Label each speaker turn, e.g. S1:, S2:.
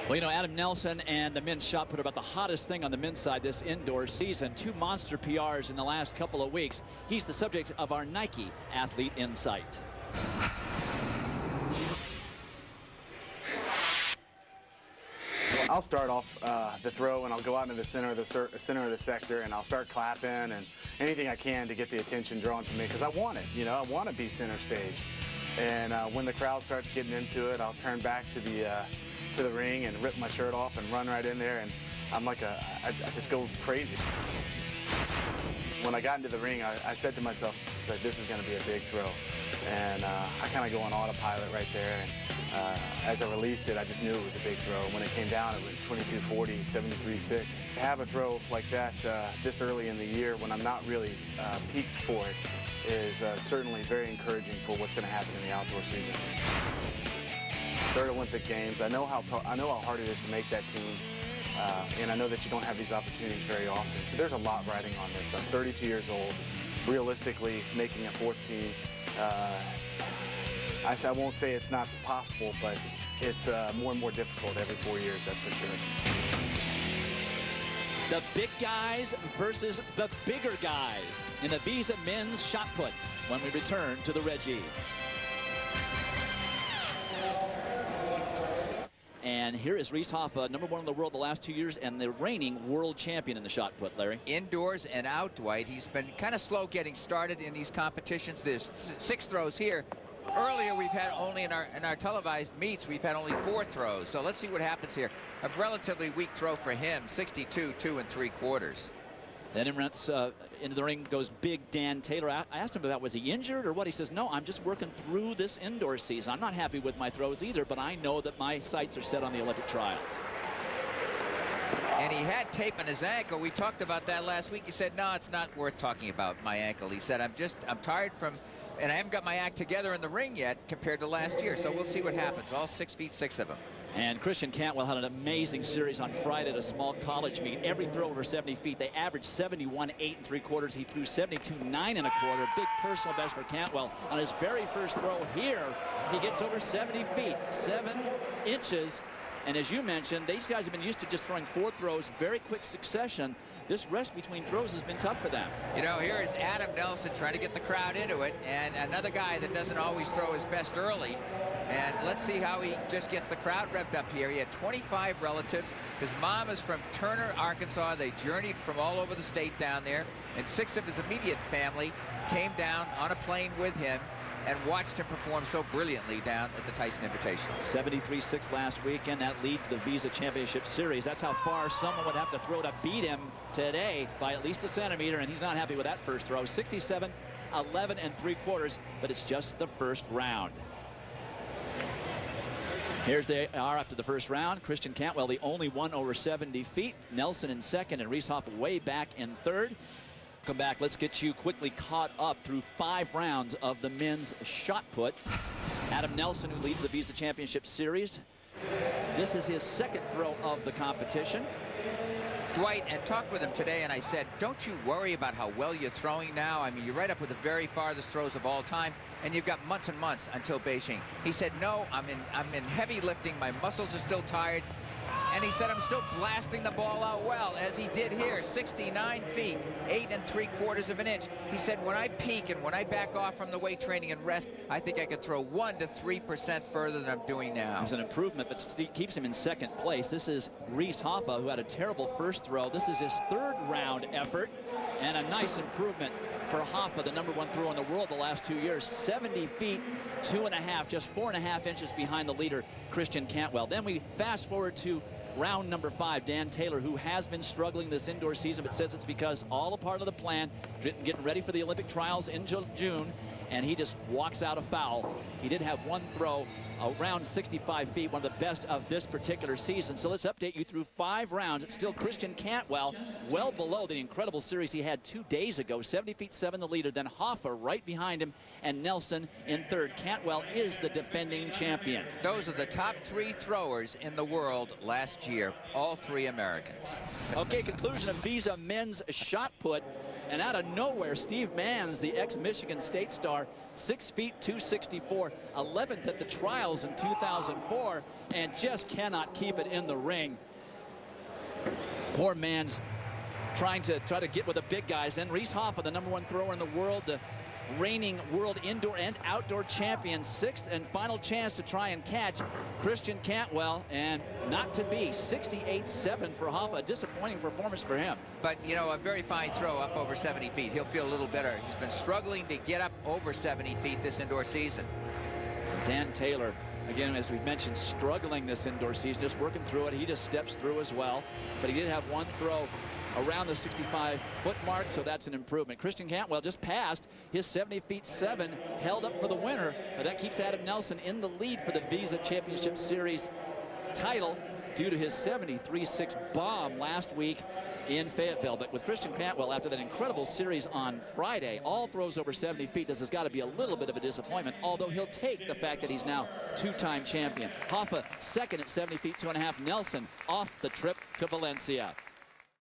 S1: Well, you know, Adam Nelson and the men's shot put about the hottest thing on the men's side this indoor season. 2 monster PRs in the last couple of weeks. He's the subject of our Nike Athlete Insight.
S2: I'll start off the throw, and I'll go out into the center of the sector, and I'll start clapping and anything I can to get the attention drawn to me, because I want it. You know, I want to be center stage. And when the crowd starts getting into it, I'll turn back to the ring and rip my shirt off and run right in there, and I'm like I just go crazy. When I got into the ring, I said to myself, like, this is going to be a big throw. And I kind of go on autopilot right there. And as I released it, I just knew it was a big throw. When it came down, it was 22-40, 73-6. To have a throw like that this early in the year when I'm not really peaked for it is certainly very encouraging for what's going to happen in the outdoor season. Third Olympic Games, I know how hard it is to make that team. And I know that you don't have these opportunities very often. So there's a lot riding on this. I'm 32 years old. Realistically, making a 4th team, I won't say it's not possible, but it's more and more difficult every 4 years, that's for sure.
S1: The big guys versus the bigger guys in the Visa men's shot put when we return to the Reggie. And here is Reese Hoffa, #1 in the world the last 2 years and the reigning world champion in the shot put, Larry.
S3: Indoors and out, Dwight. He's been kind of slow getting started in these competitions. There's 6 throws here. Earlier, we've had only in our televised meets, we've had only 4 throws. So let's see what happens here. A relatively weak throw for him, 62, 2 3/4.
S1: Then into the ring goes big Dan Taylor. I asked him about, was he injured or what? He says, no, I'm just working through this indoor season. I'm not happy with my throws either, but I know that my sights are set on the Olympic trials.
S3: And he had tape on his ankle. We talked about that last week. He said, no, it's not worth talking about my ankle. He said, I'm tired from, and I haven't got my act together in the ring yet compared to last year. So we'll see what happens. All 6'6" of them.
S1: And Christian Cantwell had an amazing series on Friday at a small college meet. Every throw over 70 feet. They averaged 71, 8 3/4. He threw 72, 9 1/4. Big personal best for Cantwell. On his very first throw here, he gets over 70 feet, 7 inches. And as you mentioned, these guys have been used to just throwing 4 throws, very quick succession. This rest between throws has been tough for them.
S3: You know, here is Adam Nelson trying to get the crowd into it, and another guy that doesn't always throw his best early. And let's see how he just gets the crowd revved up here. He had 25 relatives. His mom is from Turner, Arkansas. They journeyed from all over the state down there, and 6 of his immediate family came down on a plane with him and watched him perform so brilliantly down at the Tyson Invitational.
S1: 73-6 last weekend. That leads the Visa Championship Series. That's how far someone would have to throw to beat him today by at least a centimeter, and he's not happy with that first throw. 67, 11 3/4, but it's just the first round. Here's they are after the first round. Christian Cantwell, the only one over 70 feet. Nelson in second, and Reese Hoffa way back in third. Come back, let's get you quickly caught up through 5 rounds of the men's shot put. Adam Nelson, who leads the Visa Championship Series. This is his 2nd throw of the competition.
S3: Dwight, and talked with him today, and I said, don't you worry about how well you're throwing now. I mean, you're right up with the very farthest throws of all time, and you've got months and months until Beijing. He said, no, I'm in heavy lifting. My muscles are still tired. And he said, I'm still blasting the ball out well, as he did here, 69 feet, 8 3/4 of an inch. He said, when I peak and when I back off from the weight training and rest, I think I could throw 1 to 3% further than I'm doing now.
S1: It's an improvement, but keeps him in 2nd place. This is Reese Hoffa, who had a terrible first throw. This is his 3rd round effort, and a nice improvement for Hoffa, the #1 thrower in the world the last 2 years. 70 feet, 2.5, just 4.5 inches behind the leader, Christian Cantwell. Then we fast forward to round number 5, Dan Taylor, who has been struggling this indoor season, but says it's because all a part of the plan, getting ready for the Olympic trials in June, and he just walks out a foul. He did have 1 throw around 65 feet, one of the best of this particular season. So let's update you through 5 rounds. It's still Christian Cantwell, well below the incredible series he had 2 days ago. 70 feet 7 the leader, then Hoffa right behind him, and Nelson in 3rd. Cantwell is the defending champion.
S3: Those are the top 3 throwers in the world last year, all 3 Americans.
S1: Okay, conclusion of Visa men's shot put, and out of nowhere, Steve Manz, the ex-Michigan State star, 6 feet 264, 11th at the trials in 2004, and just cannot keep it in the ring. Poor Manz trying to get with the big guys. Then Reese Hoffa, the #1 thrower in the world, the reigning world indoor and outdoor champion, 6th and final chance to try and catch Christian Cantwell, and not to be. 68-7 for Hoffa. A disappointing performance for him.
S3: But, you know, a very fine throw up over 70 feet. He'll feel a little better. He's been struggling to get up over 70 feet this indoor season.
S1: Dan Taylor, again, as we've mentioned, struggling this indoor season, just working through it. He just steps through as well. But he did have one throw around the 65-foot mark, so that's an improvement. Christian Cantwell just passed his 70 feet 7, held up for the winner, but that keeps Adam Nelson in the lead for the Visa Championship Series title due to his 73.6 bomb last week in Fayetteville. But with Christian Cantwell, after that incredible series on Friday, all throws over 70 feet, this has got to be a little bit of a disappointment, although he'll take the fact that he's now 2-time champion. Hoffa second at 70 feet 2.5. Nelson off the trip to Valencia.